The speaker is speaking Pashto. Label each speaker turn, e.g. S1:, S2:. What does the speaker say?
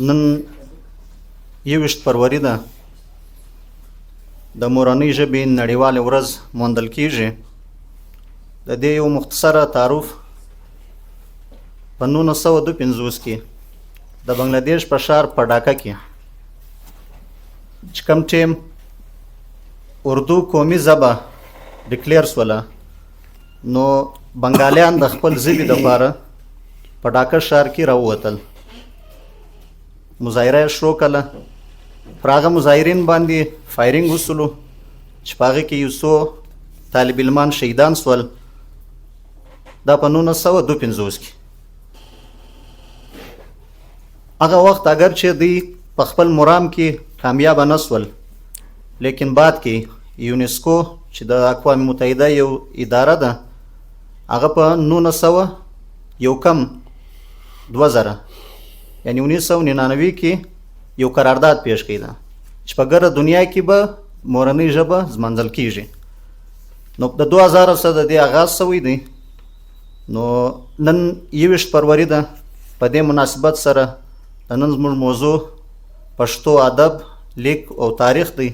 S1: نن 21 فروری ده، د مورنۍ ژبې نړیواله ورځ موندل کیږي. د دې یو مختصره تعارف په 1952 کې د بنگلادیش په ښار په ډاکا کې چې کوم ټیم اردو قومي ژبه ډیکلیر سوله، نو بنګالیان د خپل ژبې دپاره په ډاکا ښار کې راووتل. مظاهره یې شروع کړله. پر هغه مظاهرین باندې فایرینګ وسولو چې په هغې کې یو څو طالب علمان شهیدان سول. دا په 1952 کې. هغه وخت اگر چې دوی په خپل مرام کې کامیابه نه سول، لیکن بعد کې یونسکو چې د اقوام متحده یو اداره ده، هغه په 1901 یعنی 1999 کې یو قرارداد پیش کړی ده چې په ګرده دنیا کې به مورنۍ ژبه زمانځل کیږي. نو د 2000 څخه د دې آغاز شوی دی. نو نن 21 فروری ده. په دې مناسبت سره د نن زموږ موضوع پښتو ادب، لیک او تاریخ دی.